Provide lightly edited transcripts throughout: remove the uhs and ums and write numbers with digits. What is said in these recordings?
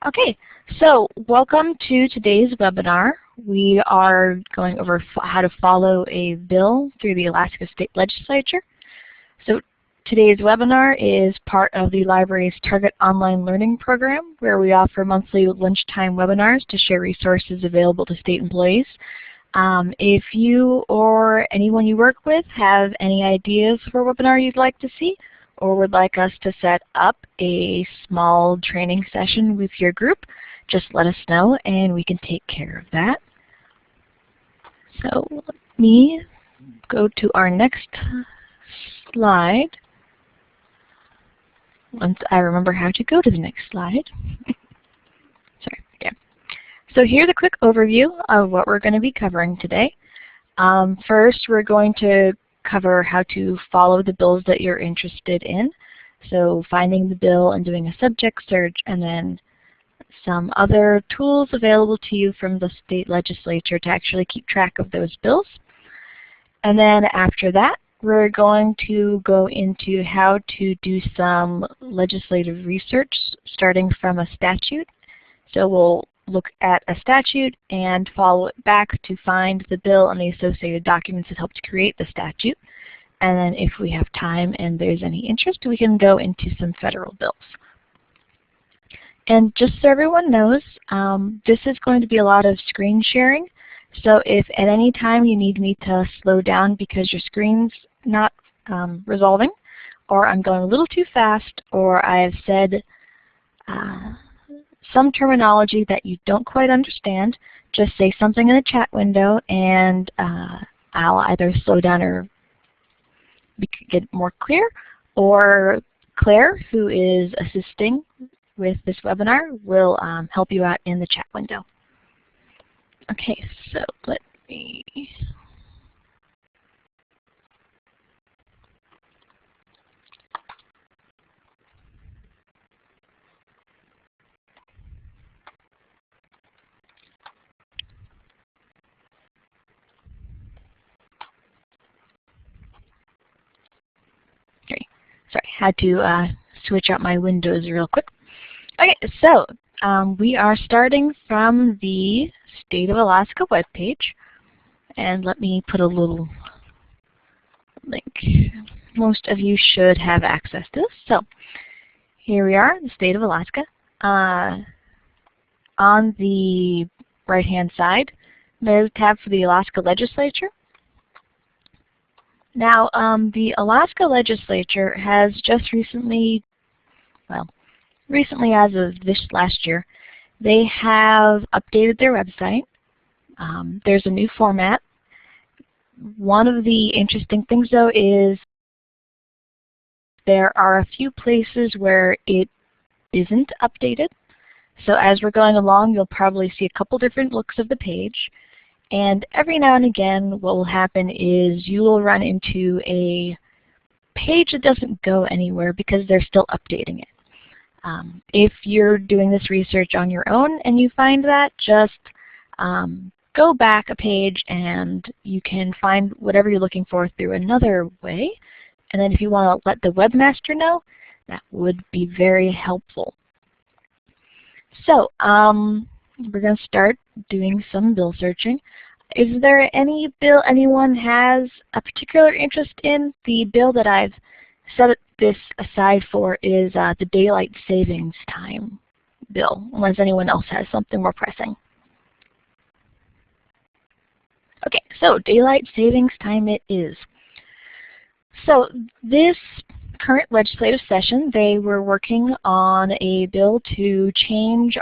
Okay, so welcome to today's webinar. We are going over how to follow a bill through the Alaska State Legislature. So today's webinar is part of the library's Target Online Learning Program, where we offer monthly lunchtime webinars to share resources available to state employees. If you or anyone you work with have any ideas for a webinar you'd like to see, or would like us to set up a small training session with your group, just let us know and we can take care of that. So let me go to our next slide. Once I remember how to go to the next slide. Sorry, yeah. So here's a quick overview of what we're going to be covering today. First, we're going to cover how to follow the bills that you're interested in. So finding the bill and doing a subject search, and then some other tools available to you from the state legislature to actually keep track of those bills. And then after that, we're going to go into how to do some legislative research starting from a statute. So we'll look at a statute and follow it back to find the bill and the associated documents that helped create the statute. And then if we have time and there's any interest, we can go into some federal bills. And just so everyone knows, this is going to be a lot of screen sharing. So if at any time you need me to slow down because your screen's not resolving, or I'm going a little too fast, or I have said some terminology that you don't quite understand, just say something in the chat window and I'll either slow down or get more clear, or Claire, who is assisting with this webinar, will help you out in the chat window. Okay, so let me... Sorry, had to switch out my windows real quick. Okay, so we are starting from the State of Alaska webpage, and let me put a little link. Most of you should have access to this. So here we are, the State of Alaska. On the right-hand side, there's a tab for the Alaska Legislature. Now, the Alaska Legislature has just recently, well, recently as of this last year, they have updated their website. There's a new format. One of the interesting things, though, is there are a few places where it isn't updated. So as we're going along, you'll probably see a couple different looks of the page. And every now and again, what will happen is you will run into a page that doesn't go anywhere because they're still updating it. If you're doing this research on your own and you find that, just go back a page and you can find whatever you're looking for through another way. And then if you want to let the webmaster know, that would be very helpful. So we're going to start doing some bill searching. Is there any bill anyone has a particular interest in? The bill that I've set this aside for is the Daylight Savings Time bill, unless anyone else has something more pressing. Okay, so Daylight Savings Time it is. So this current legislative session, they were working on a bill to change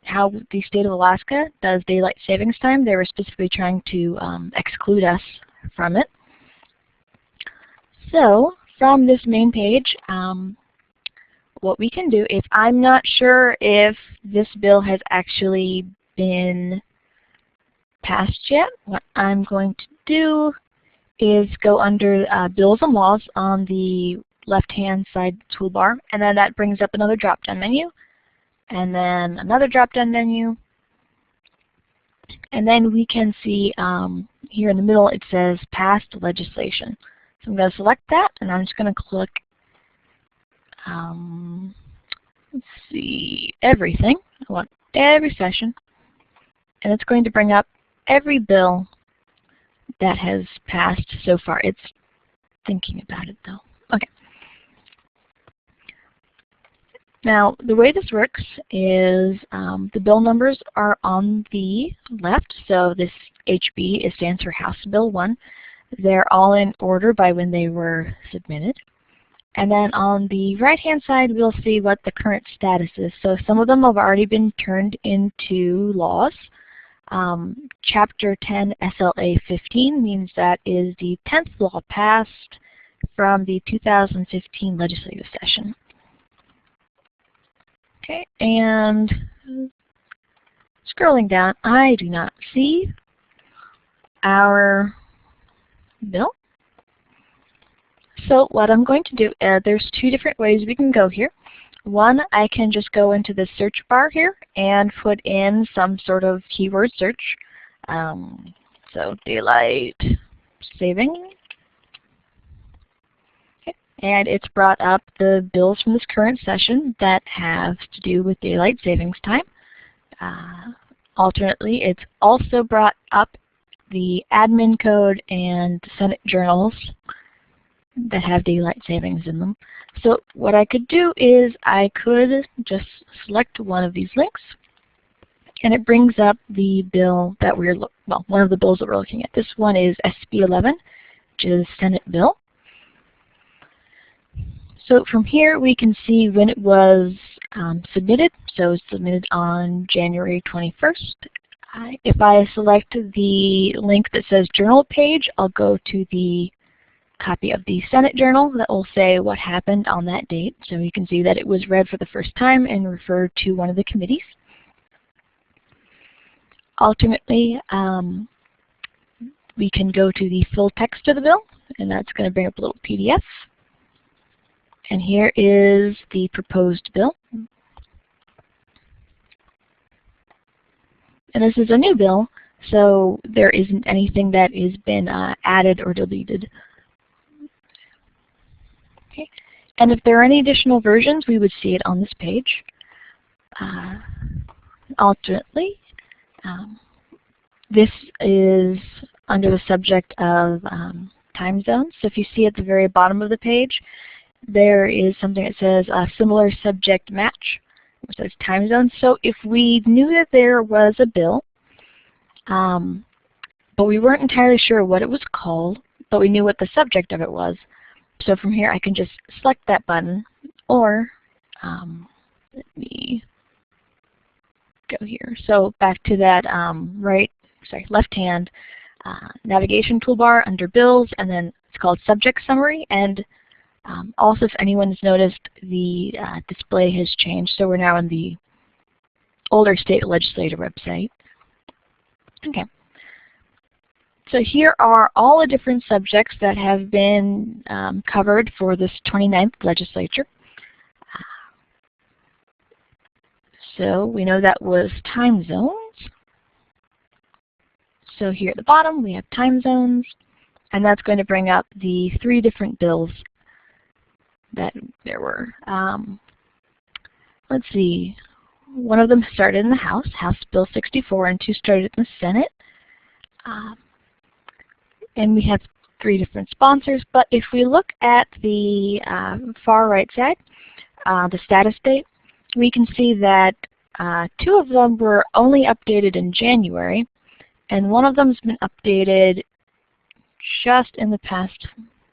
how the state of Alaska does daylight savings time. They were specifically trying to exclude us from it. So from this main page, what we can do, if I'm not sure if this bill has actually been passed yet, what I'm going to do is go under Bills and Laws on the left-hand side toolbar, and then that brings up another drop-down menu, and then another drop-down menu, and then we can see here in the middle it says Passed Legislation. So I'm going to select that, and I'm just going to click, let's see everything. I want every session. And it's going to bring up every bill that has passed so far. It's thinking about it though. Okay. Now, the way this works is the bill numbers are on the left. So this HB stands for House Bill 1. They're all in order by when they were submitted. And then on the right-hand side, we'll see what the current status is. So some of them have already been turned into laws. Chapter 10 SLA 15 means that is the 10th law passed from the 2015 legislative session. Okay, and scrolling down, I do not see our bill. So what I'm going to do, there's two different ways we can go here. One, I can just go into the search bar here and put in some sort of keyword search. So daylight saving. Okay. And it's brought up the bills from this current session that have to do with daylight savings time. Alternately, it's also brought up the admin code and Senate journals that have daylight savings in them. So what I could do is I could just select one of these links, and it brings up the bill that we're, well, one of the bills that we're looking at. This one is SB 11, which is Senate bill. So from here we can see when it was submitted. So it was submitted on January 21st. If I select the link that says journal page, I'll go to the copy of the Senate journal that will say what happened on that date. So you can see that it was read for the first time and referred to one of the committees. Alternately, we can go to the full text of the bill, and that's going to bring up a little PDF. And here is the proposed bill. And this is a new bill, so there isn't anything that has been added or deleted. Okay. And if there are any additional versions, we would see it on this page. Alternately, this is under the subject of time zones. So if you see at the very bottom of the page, there is something that says similar subject match, which says time zone. So if we knew that there was a bill, but we weren't entirely sure what it was called, but we knew what the subject of it was. So from here I can just select that button, or let me go here. So back to that left-hand navigation toolbar under bills, and then it's called subject summary. And also, if anyone's noticed, the display has changed. So we're now on the older state legislature website. Okay. So here are all the different subjects that have been covered for this 29th legislature. So we know that was time zones. So here at the bottom we have time zones, and that's going to bring up the 3 different bills that there were. Let's see. One of them started in the House, House Bill 64, and 2 started in the Senate. And we have 3 different sponsors. But if we look at the far right side, the status date, we can see that 2 of them were only updated in January, and one of them has been updated just in the past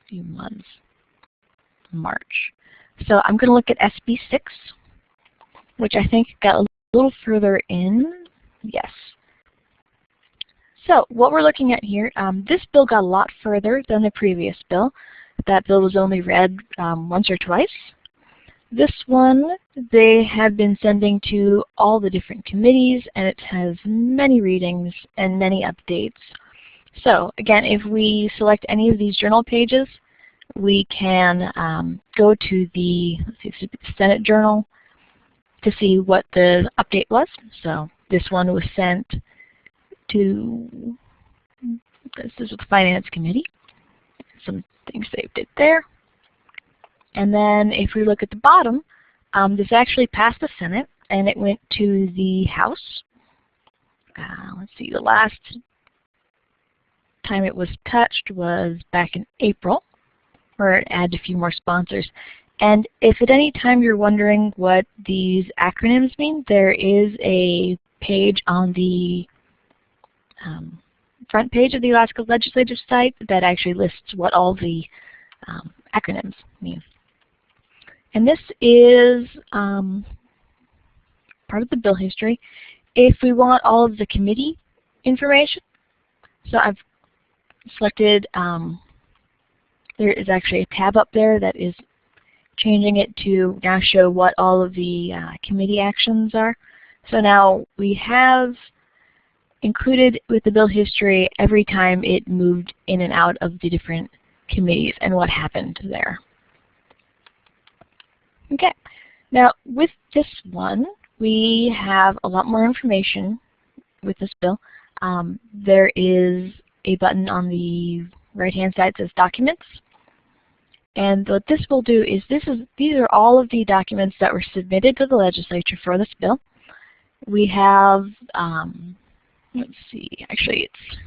few months, March. So I'm going to look at SB 6, which I think got a little further in. Yes. So what we're looking at here, this bill got a lot further than the previous bill. That bill was only read once or twice. This one they have been sending to all the different committees, and it has many readings and many updates. So again, if we select any of these journal pages, we can go to the Senate journal to see what the update was. So this one was sent to, this is the Finance Committee, some things they did there. And then if we look at the bottom, This actually passed the Senate, and it went to the House. Let's see, the last time it was touched was back in April, where it added a few more sponsors. And if at any time you're wondering what these acronyms mean, there is a page on the front page of the Alaska Legislative site that actually lists what all the acronyms mean. And this is part of the bill history. If we want all of the committee information, so I've selected, there is actually a tab up there that is changing it to now show what all of the committee actions are. So now we have included with the bill history every time it moved in and out of the different committees and what happened there. Okay, now with this one, we have a lot more information with this bill. There is a button on the right-hand side that says Documents. And what this will do is these are all of the documents that were submitted to the legislature for this bill. We have, let's see, actually it's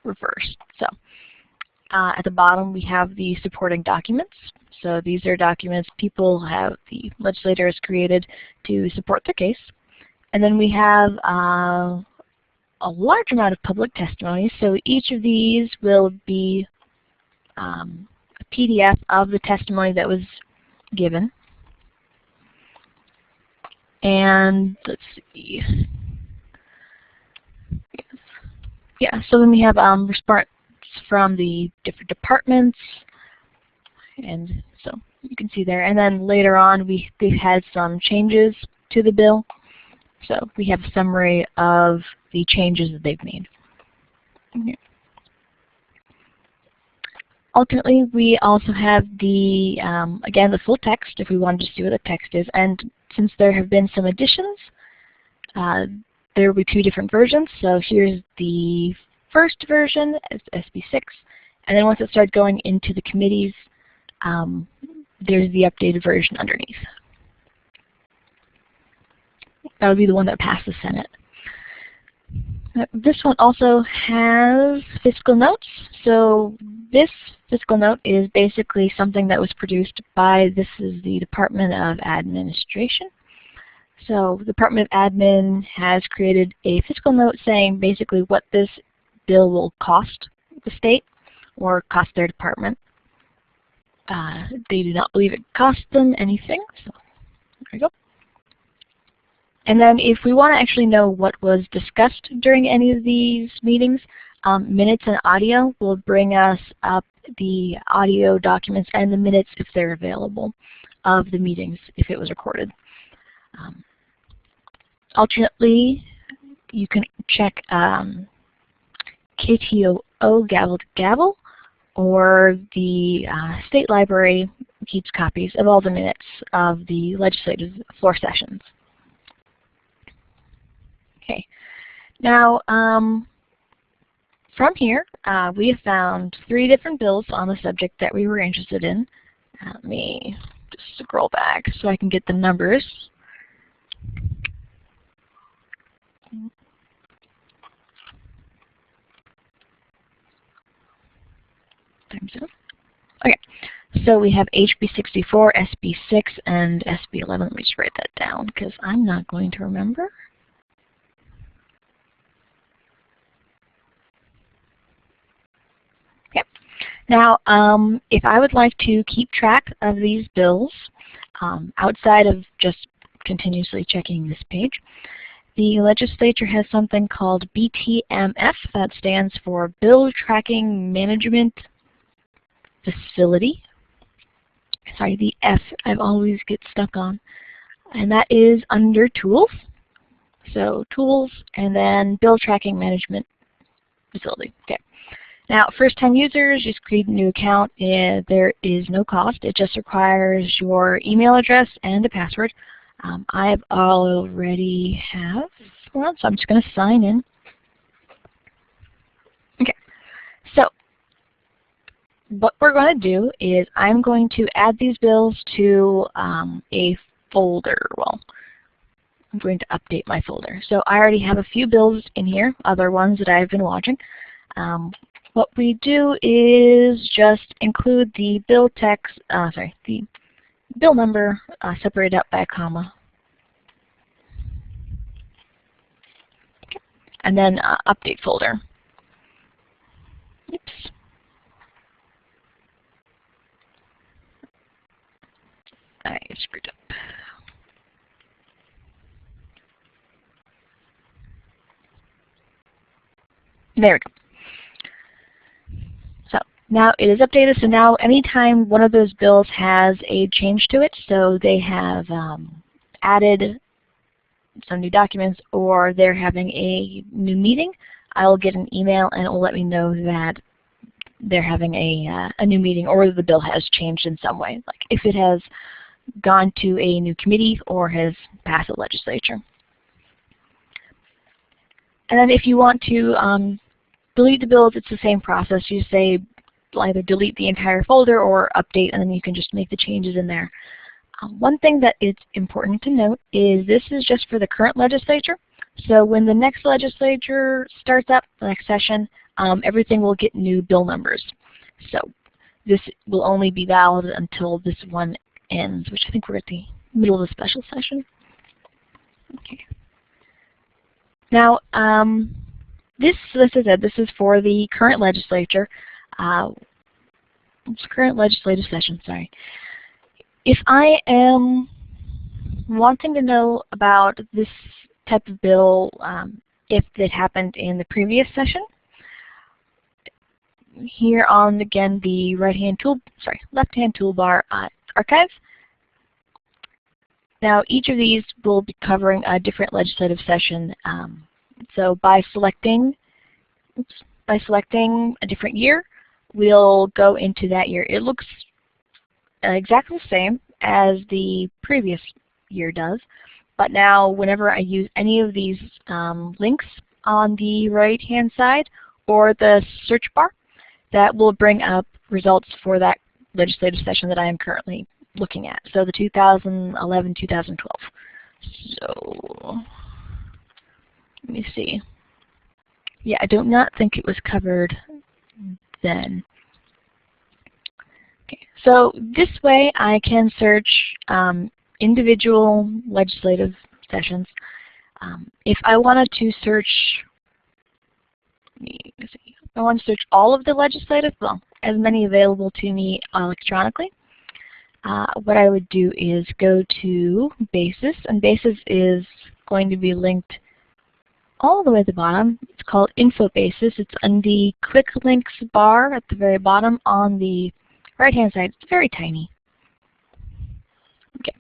reversed. So at the bottom we have the supporting documents. So these are documents the legislator has created to support their case. And then we have a large amount of public testimony. So each of these will be a PDF of the testimony that was given. And let's see. Yeah, so then we have response from the different departments, and so you can see there. And then later on, they've had some changes to the bill. So we have a summary of the changes that they've made. Okay. Ultimately, we also have the, again, the full text if we wanted to see what the text is. And since there have been some additions, there will be two different versions. So here's the first version, SB6. And then once it starts going into the committees, there's the updated version underneath. That would be the one that passed the Senate. This one also has fiscal notes. So this fiscal note is basically something that was produced by, this is the Department of Administration. So the Department of Admin has created a fiscal note saying basically what this bill will cost the state or cost their department. They do not believe it cost them anything. So there we go. And then if we want to actually know what was discussed during any of these meetings, minutes and audio will bring us up the audio documents and the minutes if they're available of the meetings if it was recorded. Alternately, you can check KTOO Gavel to Gavel, or the State Library keeps copies of all the minutes of the legislative floor sessions. Okay, now from here we have found 3 different bills on the subject that we were interested in. Let me just scroll back so I can get the numbers. Okay, so we have HB 64, SB 6, and SB 11. Let me just write that down because I'm not going to remember. Okay, now if I would like to keep track of these bills outside of just continuously checking this page, the legislature has something called BTMF, that stands for Bill Tracking Management Facility. Sorry, the F I always get stuck on. And that is under Tools. So Tools and then Bill Tracking Management Facility. Okay. Now, first-time users, just create a new account. There is no cost. It just requires your email address and a password. I already have one, so I'm just going to sign in. Okay. So what we're going to do is I'm going to add these bills to a folder. Well, I'm going to update my folder. So I already have a few bills in here, other ones that I've been watching. What we do is just include the bill text, the bill number separated out by a comma. Okay. And then update folder. Oops. I screwed up. There we go. So now it is updated. So now anytime one of those bills has a change to it, so they have added some new documents or they're having a new meeting, I'll get an email and it will let me know that they're having a new meeting or the bill has changed in some way, like if it has gone to a new committee or has passed the legislature. And then if you want to delete the bills, it's the same process. You say either delete the entire folder or update, and then you can just make the changes in there. One thing that is important to note is this is just for the current legislature. So when the next legislature starts up, the next session, everything will get new bill numbers. So this will only be valid until this one ends, which I think we're at the middle of the special session. Okay. Now, this is for the current legislature. Current legislative session, sorry. If I am wanting to know about this type of bill, if it happened in the previous session, here on again the left-hand toolbar, Archive. Now each of these will be covering a different legislative session. So by selecting a different year, we'll go into that year. It looks exactly the same as the previous year does, but now whenever I use any of these links on the right-hand side or the search bar, that will bring up results for that legislative session that I am currently looking at. So the 2011-2012. So let me see. Yeah, I do not think it was covered then. Okay, so this way I can search individual legislative sessions. If I wanted to search, I want to search all of the legislative, well, as many available to me electronically. What I would do is go to Basis, and Basis is going to be linked all the way at the bottom. It's called Info Basis. It's on the Quick Links bar at the very bottom on the right-hand side. It's very tiny. Okay,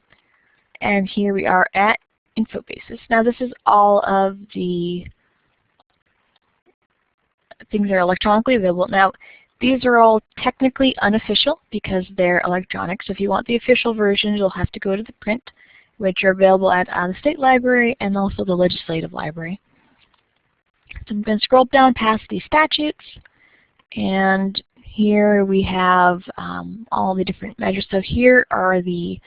and here we are at Info Basis. Now this is all of the things that are electronically available. Now these are all technically unofficial because they're electronic. So if you want the official version, you'll have to go to the print, which are available at the State Library and also the Legislative Library. So I'm going to scroll down past the statutes, and here we have all the different measures. So here are the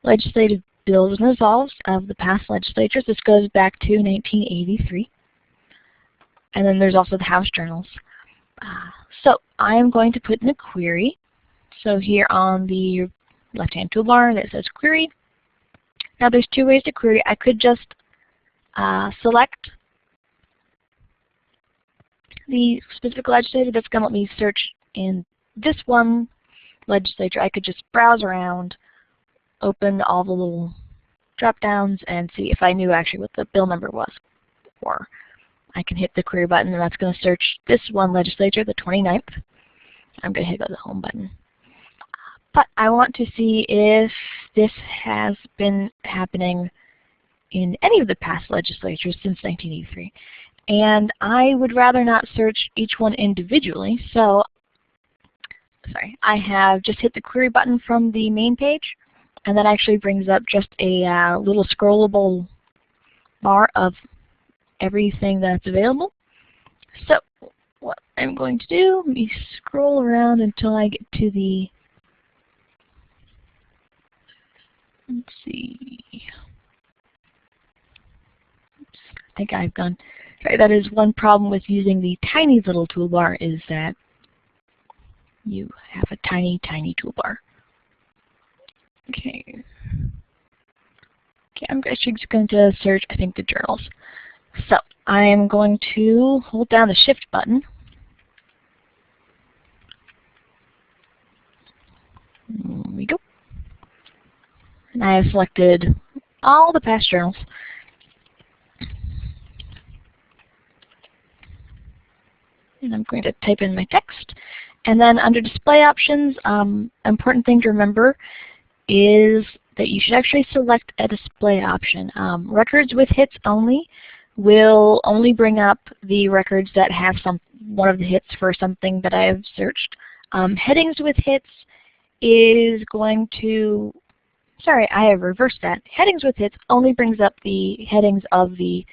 legislative bills and resolves of the past legislatures. This goes back to 1983. And then there's also the House Journals. So I am going to put in a query. So here on the left-hand toolbar that says Query. Now there's two ways to query. I could just select the specific legislature that's going to let me search in this one legislature. I could just browse around, open all the little drop-downs, and see if I knew actually what the bill number was. Or I can hit the query button, and that's going to search this one legislature, the 29th. I'm going to hit the home button. But I want to see if this has been happening in any of the past legislatures since 1983. And I would rather not search each one individually, so I have just hit the query button from the main page, and that actually brings up just a little scrollable bar of everything that's available. So what I'm going to do, let me scroll around until I get to the Let's see. Oops, I think I've gone. Sorry, that is one problem with using the tiny little toolbar, is that you have a tiny, tiny toolbar. Okay. Okay, I'm actually just going to search, I think, the journals. So I am going to hold down the Shift button. There we go. And I have selected all the past journals. And I'm going to type in my text. And then under display options, important thing to remember is that you should actually select a display option. Records with hits only will only bring up the records that have one of the hits for something that I have searched. Headings with hits is going to, sorry, I have reversed that. Headings with hits only brings up the headings of the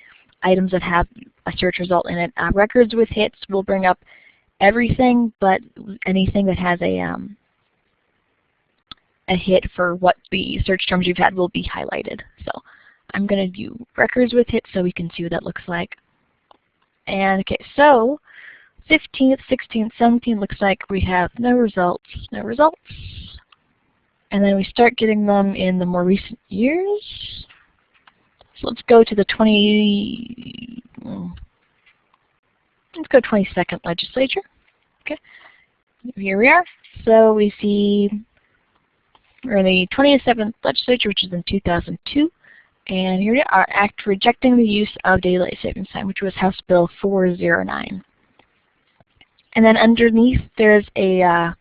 items that have a search result in it. Records with hits will bring up everything, but anything that has a hit for what the search terms you've had will be highlighted. So I'm going to do records with hits so we can see what that looks like. And okay, so 15th, 16th, 17th looks like we have no results, no results. And then we start getting them in the more recent years. So let's go to the 22nd legislature. Okay, here we are. So we see we're in the 27th legislature, which is in 2002. And here we are, act rejecting the use of daylight savings time, which was House Bill 409. And then underneath there's a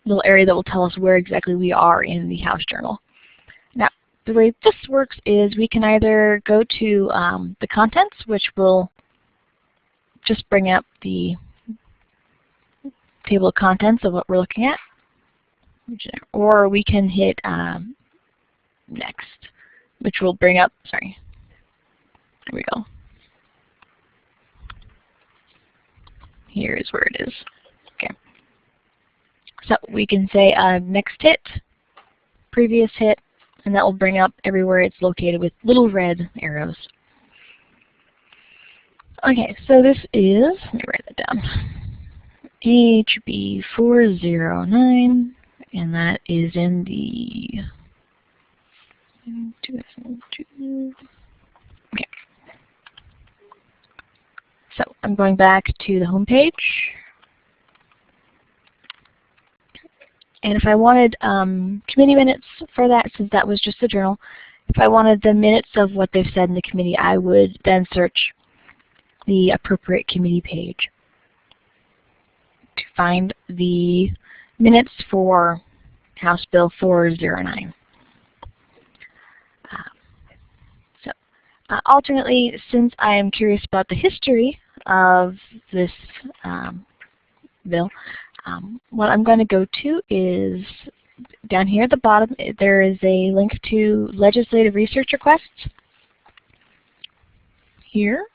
little area that will tell us where exactly we are in the House Journal. Now, the way this works is we can either go to the contents, which will just bring up the table of contents of what we're looking at, or we can hit next, which will bring up, sorry, there we go. Here is where it is. Okay. So we can say next hit, previous hit, and that will bring up everywhere it's located with little red arrows. Okay, so this is, let me write that down, HB 409, and that is in the 2002. Okay. So I'm going back to the home page. And if I wanted committee minutes for that, since that was just the journal, if I wanted the minutes of what they've said in the committee, I would then search the appropriate committee page to find the minutes for House Bill 409. Alternately, since I am curious about the history of this bill, what I'm going to go to is down here at the bottom. There is a link to legislative research requests here.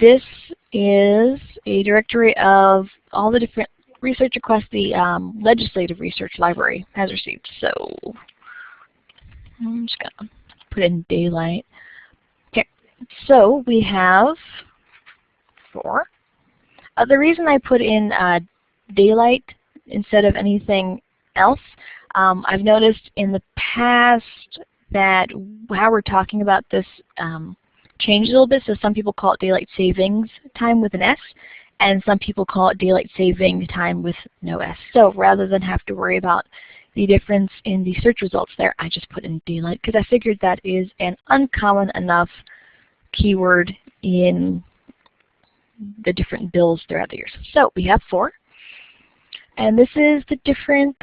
This is a directory of all the different research requests the Legislative Research Library has received. So I'm just going to put in daylight. Okay, so we have 4. The reason I put in daylight instead of anything else, I've noticed in the past that how we're talking about this changed a little bit. So some people call it daylight savings time with an S, and some people call it daylight saving time with no S. So rather than have to worry about the difference in the search results there, I just put in daylight because I figured that is an uncommon enough keyword in the different bills throughout the years. So we have 4. And this is the different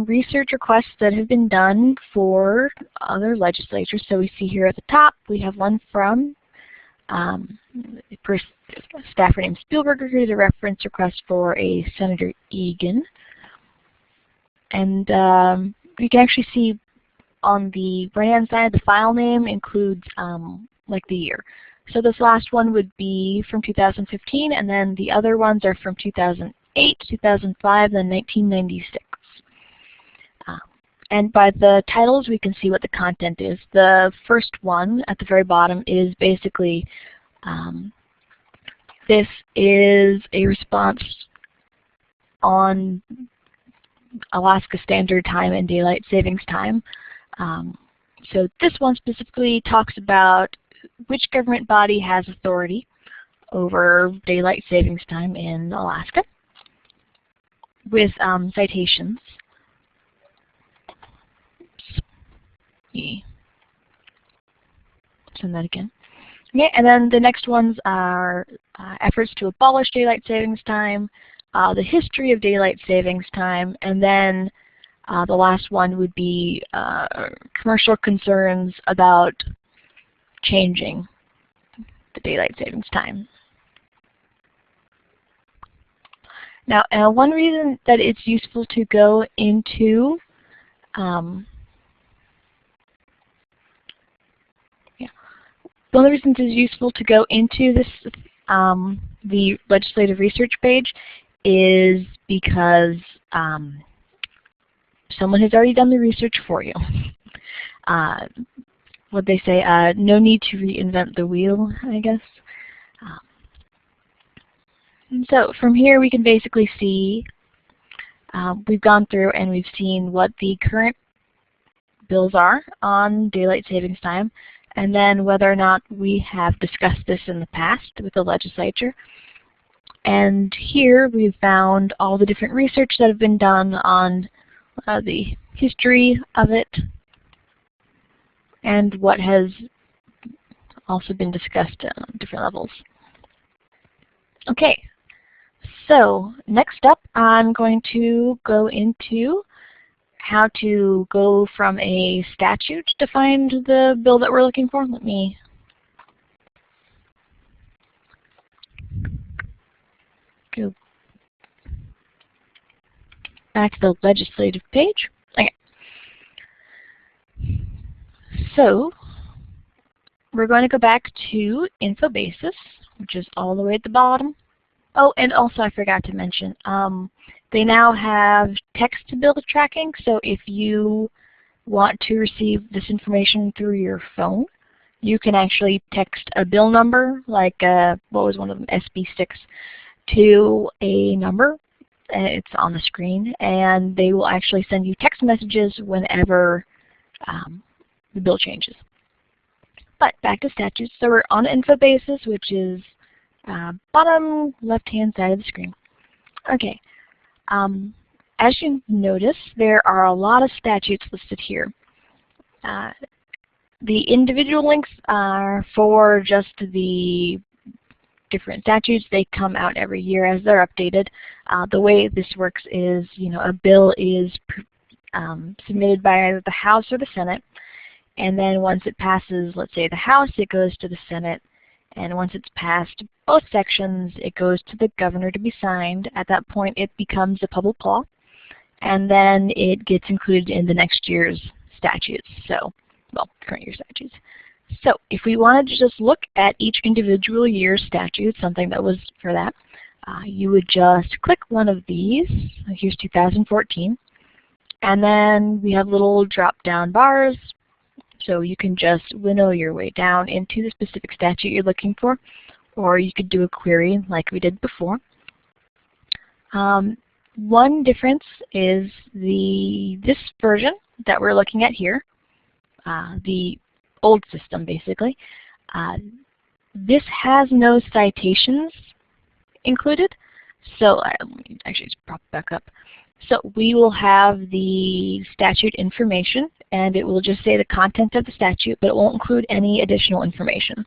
research requests that have been done for other legislatures. So we see here at the top, we have one from staffer named Spielberger, who's a reference request for a Senator Egan. And you can actually see on the right-hand side, the file name includes like the year. So this last one would be from 2015, and then the other ones are from 2008, 2005, and 1996. And by the titles, we can see what the content is. The first one at the very bottom is basically, this is a response on Alaska Standard Time and Daylight Savings Time. So this one specifically talks about which government body has authority over Daylight Savings Time in Alaska with citations. Send that again. Okay, and then the next ones are efforts to abolish Daylight Savings Time, the history of Daylight Savings Time, and then the last one would be commercial concerns about changing the Daylight Savings Time. Now, one reason that it's useful to go into one of the reasons it's useful to go into this the legislative research page is because someone has already done the research for you. What they say, no need to reinvent the wheel, I guess. And so from here we can basically see, we've gone through and we've seen what the current bills are on Daylight Savings Time, and then whether or not we have discussed this in the past with the legislature. And here we've found all the different research that have been done on the history of it and what has also been discussed on different levels. Okay, so next up I'm going to go into how to go from a statute to find the bill that we're looking for. Let me go back to the legislative page. Okay. So we're going to go back to InfoBasis, which is all the way at the bottom. Oh, and also I forgot to mention, they now have text-to-bill tracking, so if you want to receive this information through your phone, you can actually text a bill number, like what was one of them, SB6, to a number. It's on the screen, and they will actually send you text messages whenever the bill changes. But back to statutes. So we're on InfoBasis, which is bottom left-hand side of the screen. Okay. As you notice, there are a lot of statutes listed here. The individual links are for just the different statutes. They come out every year as they're updated. The way this works is, a bill is submitted by either the House or the Senate, and then once it passes, let's say the House, it goes to the Senate, and once it's passed both sections, it goes to the governor to be signed. At that point, it becomes a public law, and then it gets included in the next year's statutes. So, well, current year statutes. So if we wanted to just look at each individual year's statute, something that was for that, you would just click one of these. Here's 2014. And then we have little drop-down bars. So you can just winnow your way down into the specific statute you're looking for, or you could do a query like we did before. One difference is this version that we're looking at here, the old system basically. This has no citations included. So let me actually just prop it back up. So we will have the statute information, and it will just say the content of the statute, but it won't include any additional information.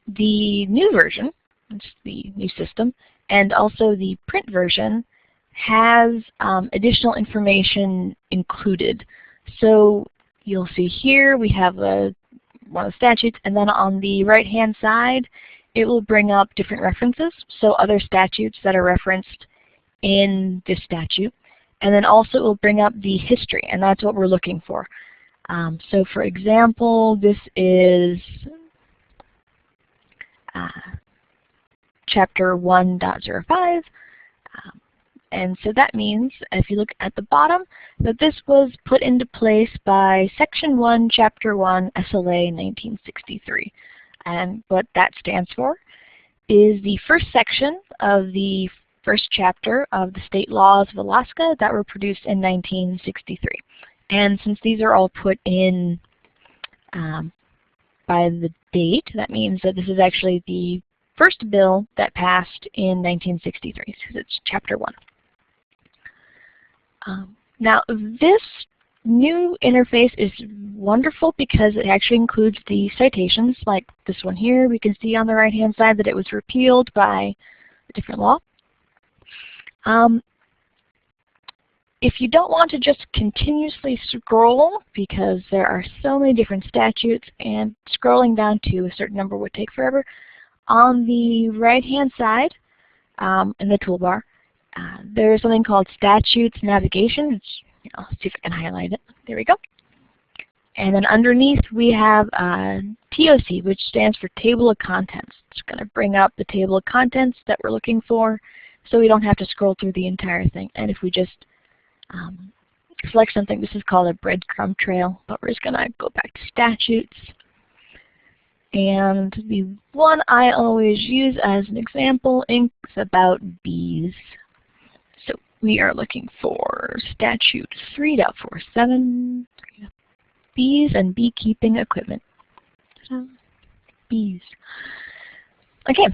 The new version, it's the new system, and also the print version has additional information included. So you'll see here we have one of the statutes, and then on the right-hand side, it will bring up different references, so other statutes that are referenced in this statute. And then also it will bring up the history, and that's what we're looking for. So for example, this is Chapter 1.05. And so that means, if you look at the bottom, that this was put into place by Section 1, Chapter 1, SLA 1963. And what that stands for is the first section of the first chapter of the state laws of Alaska that were produced in 1963. And since these are all put in by the date, that means that this is actually the first bill that passed in 1963, because it's Chapter 1. Now, this new interface is wonderful because it actually includes the citations, like this one here. We can see on the right-hand side that it was repealed by a different law. If you don't want to just continuously scroll, because there are so many different statutes and scrolling down to a certain number would take forever, on the right-hand side in the toolbar, there's something called Statutes Navigation. I'll see if I can highlight it. There we go. And then underneath we have TOC, which stands for Table of Contents. It's going to bring up the table of contents that we're looking for, so we don't have to scroll through the entire thing. And if we just select something, this is called a breadcrumb trail, but we're just going to go back to statutes. And the one I always use as an example is about bees. So we are looking for Statute 3.47, bees and beekeeping equipment. Bees. Okay,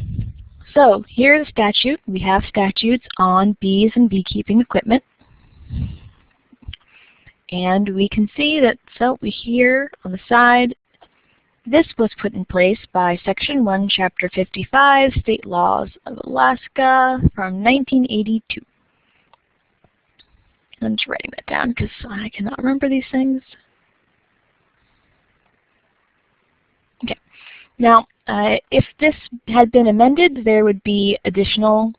so here's the statute. We have statutes on bees and beekeeping equipment. And we can see that, so we here on the side, this was put in place by Section 1, Chapter 55, State Laws of Alaska from 1982. I'm just writing that down because I cannot remember these things. Okay. Now, if this had been amended, there would be additional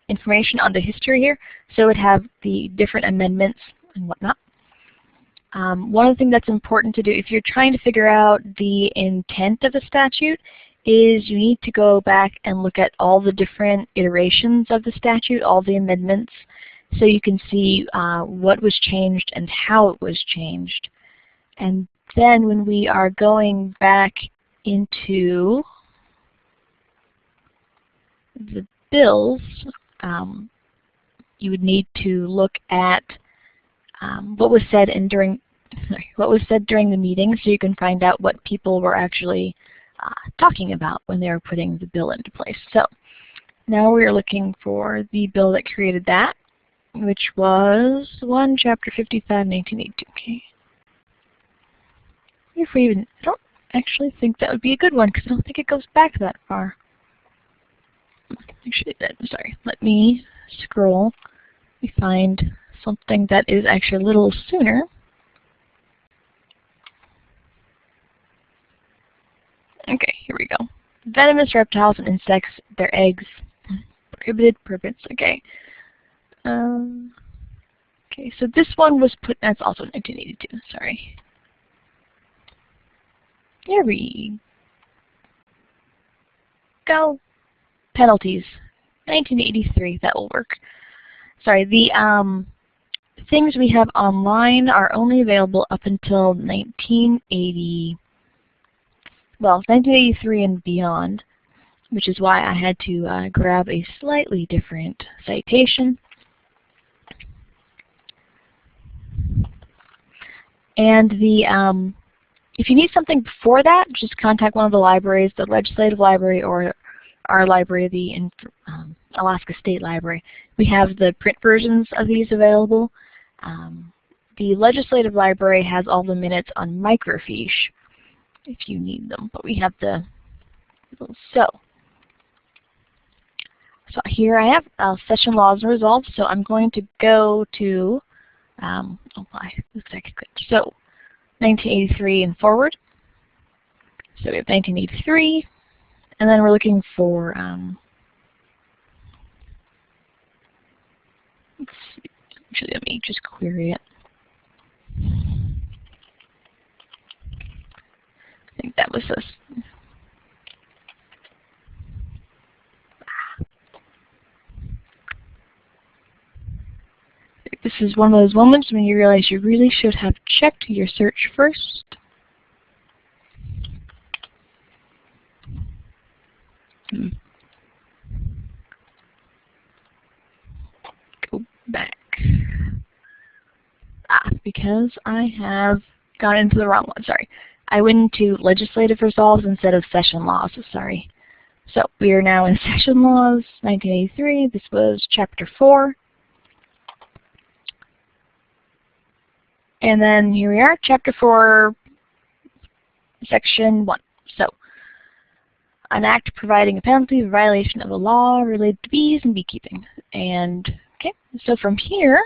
information on the history here. So it would have the different amendments and whatnot. One of the things that's important to do if you're trying to figure out the intent of a statute is you need to go back and look at all the different iterations of the statute, all the amendments, so you can see what was changed and how it was changed. And then when we are going back into the bills, you would need to look at what was said during the meeting, so you can find out what people were actually talking about when they were putting the bill into place. So now we are looking for the bill that created that, which was 1 Chapter 55, 1982. Okay. I don't actually think that would be a good one because I don't think it goes back that far. Actually, sorry. Let me scroll. We find something that is actually a little sooner. Okay, here we go. Venomous reptiles and insects, their eggs, prohibited purpose. Okay. Okay, so this one was put. That's also 1982. Sorry. There we go. Penalties. 1983. That will work. Sorry. The things we have online are only available up until 1980. Well, 1983 and beyond, which is why I had to grab a slightly different citation. And the if you need something before that, just contact one of the libraries, the Legislative Library or our library, the Alaska State Library. We have the print versions of these available. The Legislative Library has all the minutes on microfiche if you need them, but we have the so here I have session laws and resolves. So I'm going to go to looks like I could. So 1983 and forward. So we have 1983, and then we're looking for let's see. Actually, let me just query it. I think that was this. This is one of those moments when you realize you really should have checked your search first. Go back. Because I have gone into the wrong one, sorry. I went into legislative resolves instead of session laws, sorry. So we are now in session laws, 1983. This was chapter 4. And then here we are, chapter 4, section 1. So, an act providing a penalty for violation of a law related to bees and beekeeping. And, okay, so from here,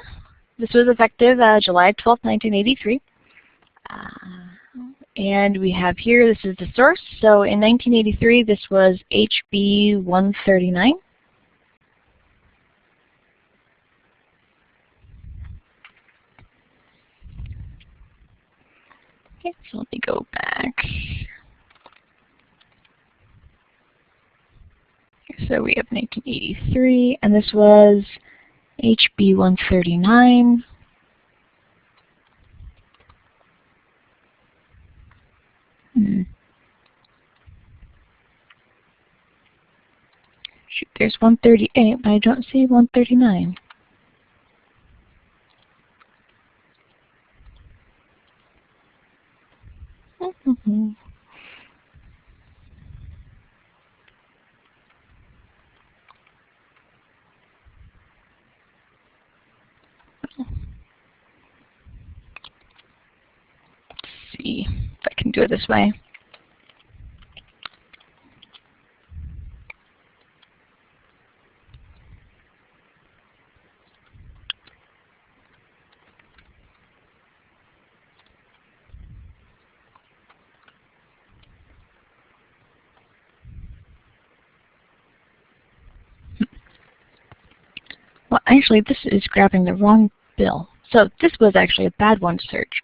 this was effective July 12, 1983. And we have here, this is the source. So in 1983, this was HB 139. Okay, so let me go back. So we have 1983, and this was HB 139. Shoot, there's 138, but I don't see 139. Let's see if I can do it this way. Well, actually, this is grabbing the wrong bill. So this was actually a bad one to search.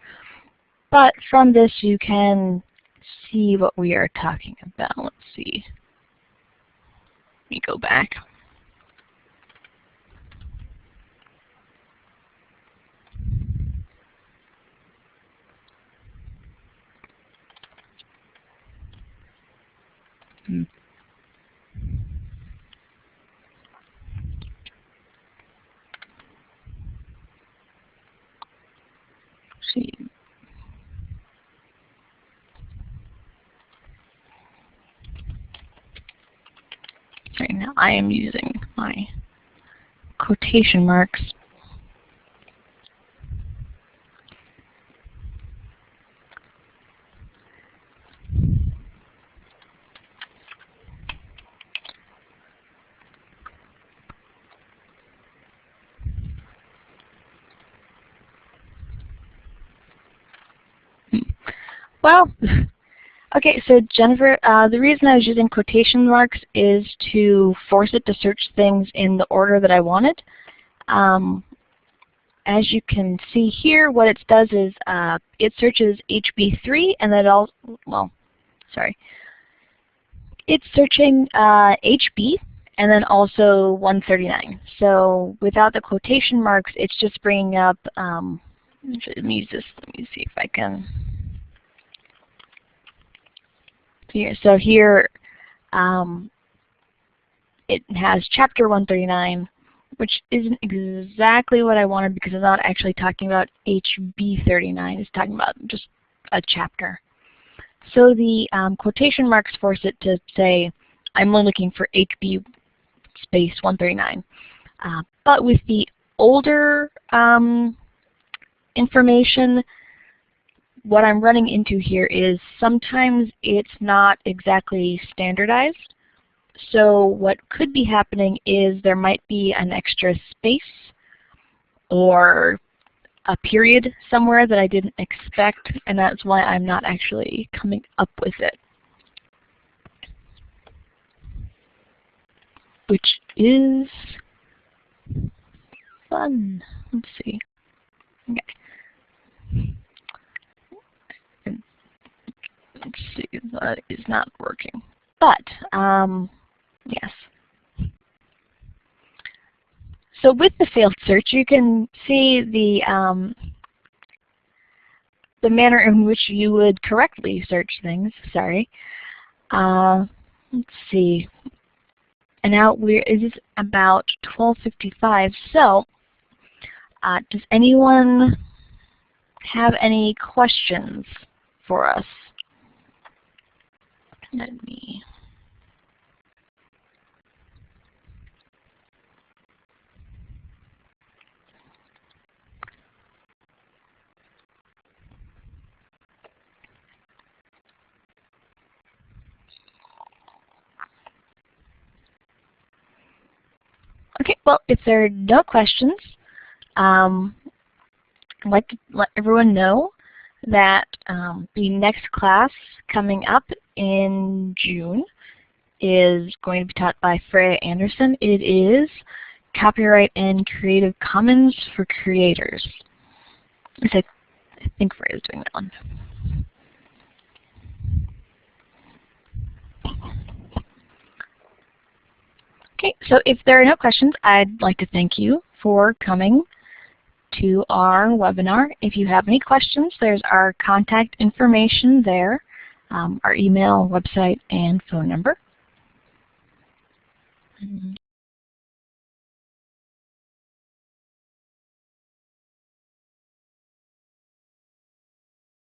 But from this, you can see what we are talking about. Let's see. Let me go back. See. Right now I am using my quotation marks. Well, okay, so Jennifer, the reason I was using quotation marks is to force it to search things in the order that I wanted. As you can see here, what it does is it searches HB3 and then also, well, sorry. It's searching HB and then also 139. So without the quotation marks, it's just bringing up, let me use this, let me see if I can. Here. So here it has chapter 139, which isn't exactly what I wanted because it's not actually talking about HB 39. It's talking about just a chapter. So the quotation marks force it to say, I'm only looking for HB space 139. But with the older information, what I'm running into here is sometimes it's not exactly standardized. So what could be happening is there might be an extra space or a period somewhere that I didn't expect, and that's why I'm not actually coming up with it. Which is fun. Let's see. Okay. Let's see, that is not working. But, yes. So with the failed search, you can see the manner in which you would correctly search things. Sorry. Let's see. And now it is about 12:55. So, does anyone have any questions for us? Let me. Okay, well, if there are no questions, I'd like to let everyone know that the next class coming up in June is going to be taught by Freya Anderson. It is Copyright and Creative Commons for Creators. I think Freya's doing that one. Okay, so if there are no questions, I'd like to thank you for coming to our webinar. If you have any questions, there's our contact information there, our email, website, and phone number.